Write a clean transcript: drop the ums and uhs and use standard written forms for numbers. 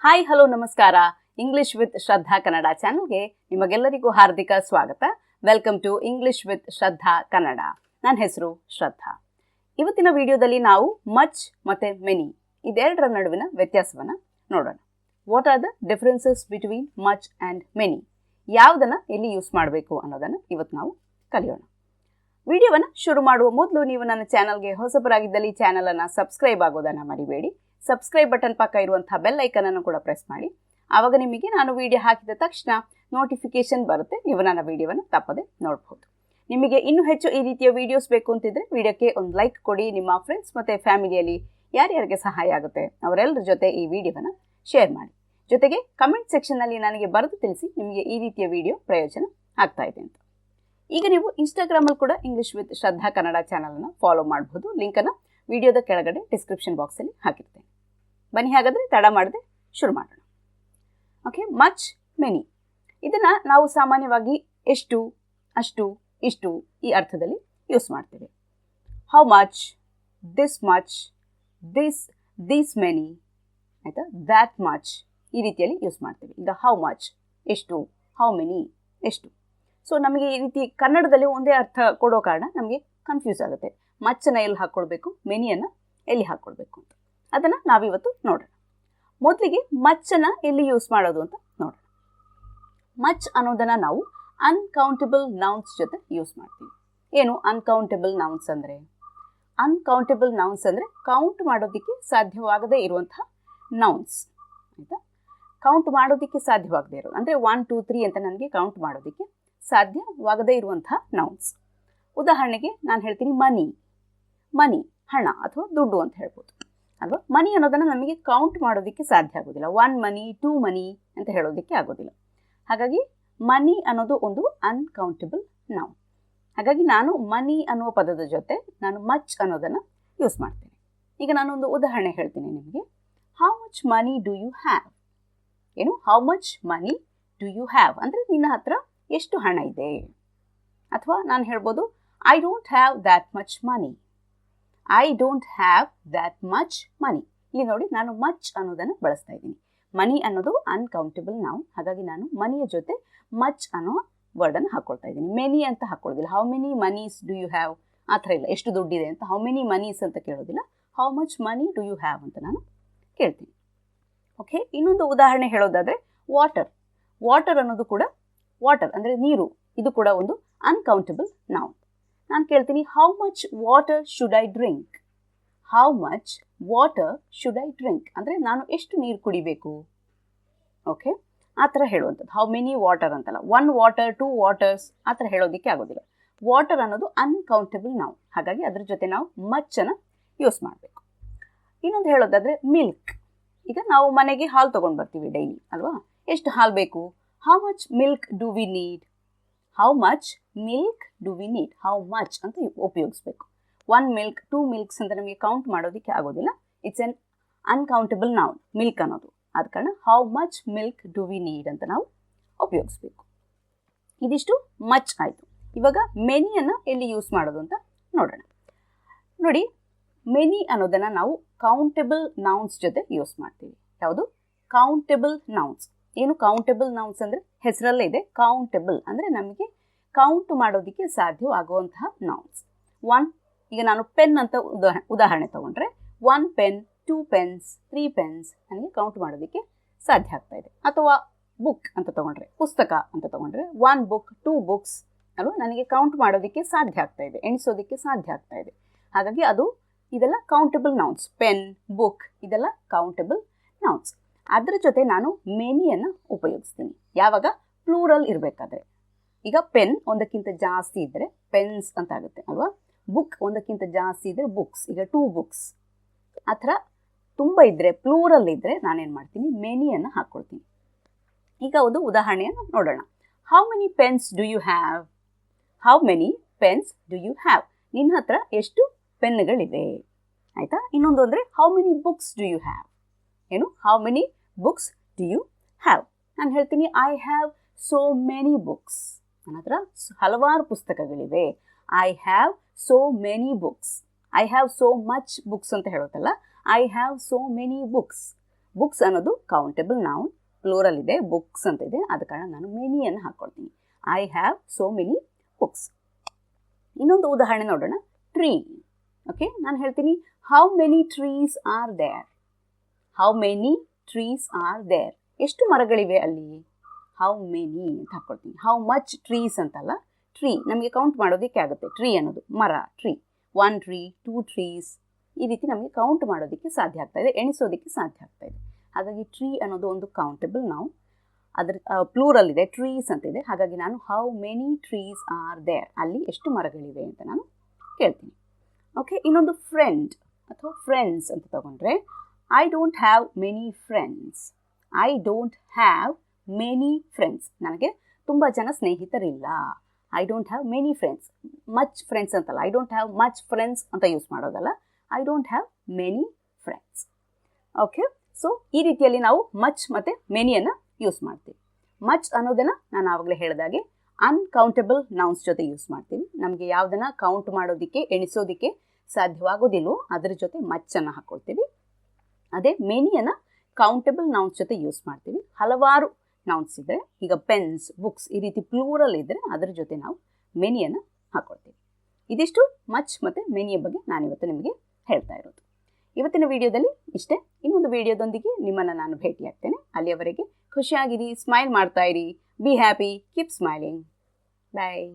Hi hello ನಮಸ್ಕಾರ. English with ಶ್ರದ್ಧಾ ಕನ್ನಡ ಚಾನಲ್ಗೆ ನಿಮಗೆಲ್ಲರಿಗೂ ಹಾರ್ದಿಕ ಸ್ವಾಗತ. ವೆಲ್ಕಮ್ ಟು ಇಂಗ್ಲಿಷ್ ವಿತ್ ಶ್ರದ್ಧಾ ಕನ್ನಡ. ನನ್ನ ಹೆಸರು ಶ್ರದ್ಧಾ. ಇವತ್ತಿನ ವಿಡಿಯೋದಲ್ಲಿ ನಾವು ಮಚ್ ಮತ್ತು ಮೆನಿ ಇದೆರಡರ ನಡುವಿನ ವ್ಯತ್ಯಾಸವನ್ನು ನೋಡೋಣ. What are the differences between much and many, ಯಾವುದನ್ನು ಎಲ್ಲಿ ಯೂಸ್ ಮಾಡಬೇಕು ಅನ್ನೋದನ್ನು ಇವತ್ತು ನಾವು ಕಲಿಯೋಣ. ವಿಡಿಯೋವನ್ನು ಶುರು ಮಾಡುವ ಮೊದಲು ನೀವು ನನ್ನ ಚಾನಲ್ಗೆ ಹೊಸಬರಾಗಿದ್ದಲ್ಲಿ ಚಾನಲನ್ನು ಸಬ್ಸ್ಕ್ರೈಬ್ ಆಗೋದನ್ನು ಮರಿಬೇಡಿ. ಸಬ್ಸ್ಕ್ರೈಬ್ ಬಟನ್ ಪಕ್ಕ ಇರುವಂಥ ಬೆಲ್ ಐಕನನ್ನು ಕೂಡ ಪ್ರೆಸ್ ಮಾಡಿ. ಆವಾಗ ನಿಮಗೆ ನಾನು ವಿಡಿಯೋ ಹಾಕಿದ ತಕ್ಷಣ ನೋಟಿಫಿಕೇಶನ್ ಬರುತ್ತೆ. ನೀವು ನನ್ನ ವಿಡಿಯೋವನ್ನು ತಪ್ಪದೆ ನೋಡ್ಬೋದು. ನಿಮಗೆ ಇನ್ನೂ ಹೆಚ್ಚು ಈ ರೀತಿಯ ವಿಡಿಯೋಸ್ ಬೇಕು ಅಂತಿದ್ರೆ ವಿಡಿಯೋಕ್ಕೆ ಒಂದು ಲೈಕ್ ಕೊಡಿ. ನಿಮ್ಮ ಫ್ರೆಂಡ್ಸ್ ಮತ್ತು ಫ್ಯಾಮಿಲಿಯಲ್ಲಿ ಯಾರ್ಯಾರಿಗೆ ಸಹಾಯ ಆಗುತ್ತೆ ಅವರೆಲ್ಲರ ಜೊತೆ ಈ ವಿಡಿಯೋವನ್ನು ಶೇರ್ ಮಾಡಿ. ಜೊತೆಗೆ ಕಮೆಂಟ್ ಸೆಕ್ಷನ್ನಲ್ಲಿ ನನಗೆ ಬರೆದು ತಿಳಿಸಿ ನಿಮಗೆ ಈ ರೀತಿಯ ವಿಡಿಯೋ ಪ್ರಯೋಜನ ಆಗ್ತಾ ಇದೆ ಅಂತ. ಈಗ ನೀವು ಇನ್ಸ್ಟಾಗ್ರಾಮಲ್ಲಿ ಕೂಡ ಇಂಗ್ಲಿಷ್ ವಿತ್ ಶ್ರದ್ಧಾ ಕನ್ನಡ ಚಾನಲನ್ನು ಫಾಲೋ ಮಾಡ್ಬೋದು. ಲಿಂಕನ್ನು ವಿಡಿಯೋದ ಕೆಳಗಡೆ ಡಿಸ್ಕ್ರಿಪ್ಷನ್ ಬಾಕ್ಸಲ್ಲಿ ಹಾಕಿರ್ತೇನೆ. ಬನ್ನಿ ಹಾಗಾದರೆ ತಡ ಮಾಡದೆ ಶುರು ಮಾಡೋಣ. ಓಕೆ, ಮಚ್ ಮೆನಿ ಇದನ್ನು ನಾವು ಸಾಮಾನ್ಯವಾಗಿ ಎಷ್ಟು, ಅಷ್ಟು, ಇಷ್ಟು ಈ ಅರ್ಥದಲ್ಲಿ ಯೂಸ್ ಮಾಡ್ತೇವೆ. How much, this much, this many, ಆಯಿತಾ, ದ್ಯಾಟ್ ಮಚ್ ಈ ರೀತಿಯಲ್ಲಿ ಯೂಸ್ ಮಾಡ್ತೇವೆ. ಈಗ ಹೌ ಮಚ್ ಎಷ್ಟು, ಹೌ ಮೆನಿ ಎಷ್ಟು. ಸೊ ನಮಗೆ ಈ ರೀತಿ ಕನ್ನಡದಲ್ಲಿ ಒಂದೇ ಅರ್ಥ ಕೊಡೋ ಕಾರಣ ನಮಗೆ ಕನ್ಫ್ಯೂಸ್ ಆಗುತ್ತೆ. ಮಚ್ಚನ್ನು ಎಲ್ಲಿ ಹಾಕ್ಕೊಳ್ಬೇಕು, ಮೆನಿಯನ್ನು ಎಲ್ಲಿ ಹಾಕ್ಕೊಳ್ಬೇಕು ಅಂತ. ಅದನ್ನು ನಾವಿವತ್ತು ನೋಡೋಣ. ಮೊದಲಿಗೆ ಮಚ್ಚನ್ನು ಎಲ್ಲಿ ಯೂಸ್ ಮಾಡೋದು ಅಂತ ನೋಡೋಣ. ಮಚ್ ಅನ್ನೋದನ್ನು ನಾವು ಅನ್ಕೌಂಟಬಲ್ ನೌನ್ಸ್ ಜೊತೆ ಯೂಸ್ ಮಾಡ್ತೀವಿ. ಏನು ಅನ್ಕೌಂಟಬಲ್ ನೌನ್ಸ್ ಅಂದರೆ? ಅನ್ಕೌಂಟಬಲ್ ನೌನ್ಸ್ ಅಂದರೆ ಕೌಂಟ್ ಮಾಡೋದಕ್ಕೆ ಸಾಧ್ಯವಾಗದೇ ಇರುವಂಥ ನೌನ್ಸ್, ಆಯಿತಾ. ಕೌಂಟ್ ಮಾಡೋದಕ್ಕೆ ಸಾಧ್ಯವಾಗದೇ ಇರೋದು ಅಂದರೆ 1 2 3 ಅಂತ ನನಗೆ ಕೌಂಟ್ ಮಾಡೋದಕ್ಕೆ ಸಾಧ್ಯವಾಗದೇ ಇರುವಂಥ ನೌನ್ಸ್. ಉದಾಹರಣೆಗೆ ನಾನು ಹೇಳ್ತೀನಿ ಮನಿ, ಹಣ ಅಥವಾ ದುಡ್ಡು ಅಂತ ಹೇಳ್ಬೋದು ಅಲ್ವಾ. ಮನಿ ಅನ್ನೋದನ್ನು ನಮಗೆ ಕೌಂಟ್ ಮಾಡೋದಕ್ಕೆ ಸಾಧ್ಯ ಆಗೋದಿಲ್ಲ. 1 ಮನಿ 2 ಮನಿ ಅಂತ ಹೇಳೋದಕ್ಕೆ ಆಗೋದಿಲ್ಲ. ಹಾಗಾಗಿ ಮನಿ ಅನ್ನೋದು ಒಂದು ಅನ್ಕೌಂಟಬಲ್ ನೌನ್. ಹಾಗಾಗಿ ನಾನು ಮನಿ ಅನ್ನುವ ಪದದ ಜೊತೆ ನಾನು ಮಚ್ ಅನ್ನೋದನ್ನು ಯೂಸ್ ಮಾಡ್ತೇನೆ. ಈಗ ನಾನೊಂದು ಉದಾಹರಣೆ ಹೇಳ್ತೀನಿ ನಿಮಗೆ. How much money do you have? ಏನು how much money do you have ಅಂದರೆ ನಿನ್ನ ಹತ್ರ ಎಷ್ಟು ಹಣ ಇದೆ. ಅಥವಾ ನಾನು ಹೇಳ್ಬೋದು I don't have that much money. I don't have that much money. ಇಲ್ಲಿ ನೋಡಿ, ನಾನು ಮಚ್ ಅನ್ನೋದನ್ನು ಬಳಸ್ತಾ ಇದ್ದೀನಿ. ಮನಿ ಅನ್ನೋದು ಅನ್ಕೌಂಟಬಲ್ ನೌನ್. ಹಾಗಾಗಿ ನಾನು ಮನಿಯ ಜೊತೆ ಮಚ್ ಅನ್ನೋ ವರ್ಡನ್ನು ಹಾಕ್ಕೊಳ್ತಾ ಇದ್ದೀನಿ. ಮೆನಿ ಅಂತ ಹಾಕ್ಕೊಳ್ಳೋದಿಲ್ಲ. How many moneys do you have ಆ ಥರ ಇಲ್ಲ. ಎಷ್ಟು ದುಡ್ಡಿದೆ ಅಂತ ಹೌ ಮೆನಿ ಮನೀಸ್ ಅಂತ ಕೇಳೋದಿಲ್ಲ. How much money do you have ಅಂತ ನಾನು ಕೇಳ್ತೀನಿ. ಓಕೆ, ಇನ್ನೊಂದು ಉದಾಹರಣೆ ಹೇಳೋದಾದರೆ ವಾಟರ್ ಅನ್ನೋದು ಕೂಡ ವಾಟರ್ ಅಂದರೆ ನೀರು. ಇದು ಕೂಡ ಒಂದು ಅನ್ಕೌಂಟಬಲ್ ನೌನ್. ನಾನು ಕೇಳ್ತೀನಿ how much water should I drink? How much water should I drink ಅಂದರೆ ನಾನು ಎಷ್ಟು ನೀರು ಕುಡಿಬೇಕು. ಓಕೆ, ಆ ಥರ ಹೇಳುವಂಥದ್ದು. ಹೌ ಮೆನಿ ವಾಟರ್ ಅಂತಲ್ಲ, 1 ವಾಟರ್ 2 ವಾಟರ್ಸ್ ಆ ಥರ ಹೇಳೋದಕ್ಕೆ ಆಗೋದಿಲ್ಲ. ವಾಟರ್ ಅನ್ನೋದು ಅನ್ಕೌಂಟಬಲ್ ನೌನ್. ಹಾಗಾಗಿ ಅದ್ರ ಜೊತೆ ನಾವು ಮಚ್ಚನ್ನು ಯೂಸ್ ಮಾಡಬೇಕು. ಇನ್ನೊಂದು ಹೇಳೋದಾದರೆ ಮಿಲ್ಕ್. ಈಗ ನಾವು ಮನೆಗೆ ಹಾಲು ತೊಗೊಂಡು ಬರ್ತೀವಿ ಡೈಲಿ ಅಲ್ವಾ. ಎಷ್ಟು ಹಾಲು ಬೇಕು? How much milk do we need? How much milk do we need? How much ಅಂತ ಉಪಯೋಗಿಸ್ಬೇಕು. 1 ಮಿಲ್ಕ್ 2 ಮಿಲ್ಕ್ಸ್ ಅಂತ ನಮಗೆ ಕೌಂಟ್ ಮಾಡೋದಕ್ಕೆ ಆಗೋದಿಲ್ಲ. It's an uncountable noun milk ಅನ್ನೋದು. ಆದ ಕಾರಣ how much milk do we need ಅಂತ ನಾವು ಉಪಯೋಗಿಸ್ಬೇಕು. ಇದಿಷ್ಟು ಮಚ್ ಆಯಿತು. ಇವಾಗ ಮೆನಿಯನ್ನು ಎಲ್ಲಿ ಯೂಸ್ ಮಾಡೋದು ಅಂತ ನೋಡೋಣ. ನೋಡಿ, ಮೆನಿ ಅನ್ನೋದನ್ನು ನಾವು ಕೌಂಟಬಲ್ ನೌನ್ಸ್ ಜೊತೆ ಯೂಸ್ ಮಾಡ್ತೀವಿ. ಯಾವುದು? Countable nouns. ಏನು ಕೌಂಟಬಲ್ ನೌನ್ಸ್ ಅಂದರೆ ಹೆಸರಲ್ಲೇ ಇದೆ. ಕೌಂಟಬಲ್ ಅಂದರೆ ನಮಗೆ ಕೌಂಟ್ ಮಾಡೋದಕ್ಕೆ ಸಾಧ್ಯವಾಗುವಂತಹ ನೌನ್ಸ್. ಈಗ ನಾನು ಪೆನ್ ಅಂತ ಉದಾಹರಣೆ ತೊಗೊಂಡ್ರೆ 1 ಪೆನ್ 2 ಪೆನ್ಸ್ 3 ಪೆನ್ಸ್ ನನಗೆ ಕೌಂಟ್ ಮಾಡೋದಕ್ಕೆ ಸಾಧ್ಯ ಆಗ್ತಾ ಇದೆ. ಅಥವಾ ಬುಕ್ ಅಂತ ತೊಗೊಂಡ್ರೆ, ಪುಸ್ತಕ ಅಂತ ತೊಗೊಂಡ್ರೆ 1 ಬುಕ್ 2 ಬುಕ್ಸ್ ಅಲ್ವಾ, ನನಗೆ ಕೌಂಟ್ ಮಾಡೋದಕ್ಕೆ ಸಾಧ್ಯ ಆಗ್ತಾ ಇದೆ, ಎಣಿಸೋದಕ್ಕೆ ಸಾಧ್ಯ ಆಗ್ತಾ ಇದೆ. ಹಾಗಾಗಿ ಇದೆಲ್ಲ ಕೌಂಟಬಲ್ ನೌನ್ಸ್. ಪೆನ್, ಬುಕ್ ಇದೆಲ್ಲ ಕೌಂಟಬಲ್ ನೌನ್ಸ್. ಅದರ ಜೊತೆ ನಾನು ಮೆನಿಯನ್ನು ಉಪಯೋಗಿಸ್ತೀನಿ. ಯಾವಾಗ? ಪ್ಲೂರಲ್ ಇರಬೇಕಾದ್ರೆ. ಈಗ ಪೆನ್ ಒಂದಕ್ಕಿಂತ ಜಾಸ್ತಿ ಇದ್ದರೆ ಪೆನ್ಸ್ ಅಂತ ಆಗುತ್ತೆ ಅಲ್ವಾ. ಬುಕ್ ಒಂದಕ್ಕಿಂತ ಜಾಸ್ತಿ ಇದ್ದರೆ ಬುಕ್ಸ್. ಈಗ 2 ಬುಕ್ಸ್ ಆ ಥರ ತುಂಬ ಇದ್ದರೆ, ಪ್ಲೂರಲ್ ಇದ್ದರೆ ನಾನೇನು ಮಾಡ್ತೀನಿ? ಮೆನಿಯನ್ನು ಹಾಕ್ಕೊಳ್ತೀನಿ. ಈಗ ಒಂದು ಉದಾಹರಣೆಯನ್ನು ನೋಡೋಣ. How many pens do you have? How many pens do you have? ನಿನ್ನ ಹತ್ರ ಎಷ್ಟು ಪೆನ್ನುಗಳಿವೆ, ಆಯಿತಾ. ಇನ್ನೊಂದು ಅಂದರೆ how many books do you have? ಏನು how many books do you have? ನಾನು ಹೇಳ್ತೀನಿ I have so many books. ನನ್ನ ಹತ್ರ ಹಲವಾರು ಪುಸ್ತಕಗಳಿವೆ. I have so many books. I have so much books ಅಂತ ಹೇಳೋದಲ್ಲ, I have so many books. Books ಅನ್ನೋದು ಕೌಂಟೇಬಲ್ ನೌನ್, ಪ್ಲೂರಲ್ ಇದೆ, ಬುಕ್ಸ್ ಅಂತ ಇದೆ, ಆದ ಕಾರಣ ನಾನು ಮೆನಿಯನ್ನು ಹಾಕ್ಕೊಳ್ತೀನಿ. I have so many books. ಇನ್ನೊಂದು ಉದಾಹರಣೆ ನೋಡೋಣ. ಟ್ರೀ. ಓಕೆ, ನಾನು ಹೇಳ್ತೀನಿ how many trees are there. How many trees are there. ಎಷ್ಟು ಮರಗಳಿವೆ ಅಲ್ಲಿ? ಹೌ ಮೆನಿ ಅಂತ ಹಾಕ್ಕೊಳ್ತೀನಿ. ಹೌ ಮಚ್ ಟ್ರೀಸ್ ಅಂತಲ್ಲ, ಟ್ರೀ ನಮಗೆ ಕೌಂಟ್ ಮಾಡೋದಕ್ಕೆ ಆಗುತ್ತೆ. ಟ್ರೀ ಅನ್ನೋದು ಮರ, ಟ್ರೀ, 1 ಟ್ರೀ, 2 ಟ್ರೀಸ್, ಈ ರೀತಿ ನಮಗೆ ಕೌಂಟ್ ಮಾಡೋದಕ್ಕೆ ಸಾಧ್ಯ ಆಗ್ತಾ ಇದೆ, ಎಣಿಸೋದಕ್ಕೆ ಸಾಧ್ಯ ಆಗ್ತಾ ಇದೆ. ಹಾಗಾಗಿ ಟ್ರೀ ಅನ್ನೋದು ಒಂದು ಕೌಂಟೇಬಲ್ ನೌನ್, ಅದರ ಪ್ಲೂರಲ್ ಇದೆ, ಟ್ರೀಸ್ ಅಂತಿದೆ. ಹಾಗಾಗಿ ನಾನು how many trees are there, ಅಲ್ಲಿ ಎಷ್ಟು ಮರಗಳಿವೆ ಅಂತ ನಾನು ಕೇಳ್ತೀನಿ. ಓಕೆ, ಇನ್ನೊಂದು ಫ್ರೆಂಡ್ ಅಥವಾ ಫ್ರೆಂಡ್ಸ್ ಅಂತ ತಗೊಂಡ್ರೆ I don't have many friends. I don't have many friends. ನನಗೆ ತುಂಬ ಜನ ಸ್ನೇಹಿತರಿಲ್ಲ. I don't have many friends. Much friends ಅಂತಲ್ಲ, I don't have much friends ಅಂತ ಯೂಸ್ ಮಾಡೋದಲ್ಲ, I don't have many friends. Okay, so ಈ ರೀತಿಯಲ್ಲಿ ನಾವು ಮಚ್ ಮತ್ತು ಮೆನಿಯನ್ನು ಯೂಸ್ ಮಾಡ್ತೀವಿ. ಮಚ್ ಅನ್ನೋದನ್ನು ನಾನು ಆವಾಗಲೇ ಹೇಳಿದಾಗೆ ಅನ್ಕೌಂಟೇಬಲ್ ನೌನ್ಸ್ ಜೊತೆ ಯೂಸ್ ಮಾಡ್ತೀವಿ. ನಮಗೆ ಯಾವುದನ್ನು ಕೌಂಟ್ ಮಾಡೋದಕ್ಕೆ, ಎಣಿಸೋದಕ್ಕೆ ಸಾಧ್ಯವಾಗೋದಿಲ್ವೋ ಅದರ ಜೊತೆ ಮಚ್ಚನ್ನು ಹಾಕ್ಕೊಳ್ತೀವಿ. ಅದೇ ಮೆನಿಯನ್ನು ಕೌಂಟೇಬಲ್ ನೌನ್ಸ್ ಜೊತೆ ಯೂಸ್ ಮಾಡ್ತೀವಿ. ಹಲವಾರು ನೌನ್ಸ್ ಇದ್ದರೆ, ಈಗ ಪೆನ್ಸ್, ಬುಕ್ಸ್, ಈ ರೀತಿ ಪ್ಲೂರಲ್ ಇದ್ದರೆ ಅದರ ಜೊತೆ ನಾವು ಮೆನಿಯನ್ನು ಹಾಕ್ಕೊಳ್ತೀವಿ. ಇದಿಷ್ಟು ಮಚ್ ಮತ್ತು ಮೆನಿಯ ಬಗ್ಗೆ ನಾನಿವತ್ತು ನಿಮಗೆ ಹೇಳ್ತಾ ಇರೋದು. ಇವತ್ತಿನ ವಿಡಿಯೋದಲ್ಲಿ ಇಷ್ಟೇ. ಇನ್ನೊಂದು ವಿಡಿಯೋದೊಂದಿಗೆ ನಿಮ್ಮನ್ನು ನಾನು ಭೇಟಿಯಾಗ್ತೇನೆ. ಅಲ್ಲಿಯವರೆಗೆ ಖುಷಿಯಾಗಿರಿ, ಸ್ಮೈಲ್ ಮಾಡ್ತಾ ಇರಿ, be happy, keep smiling. Bye.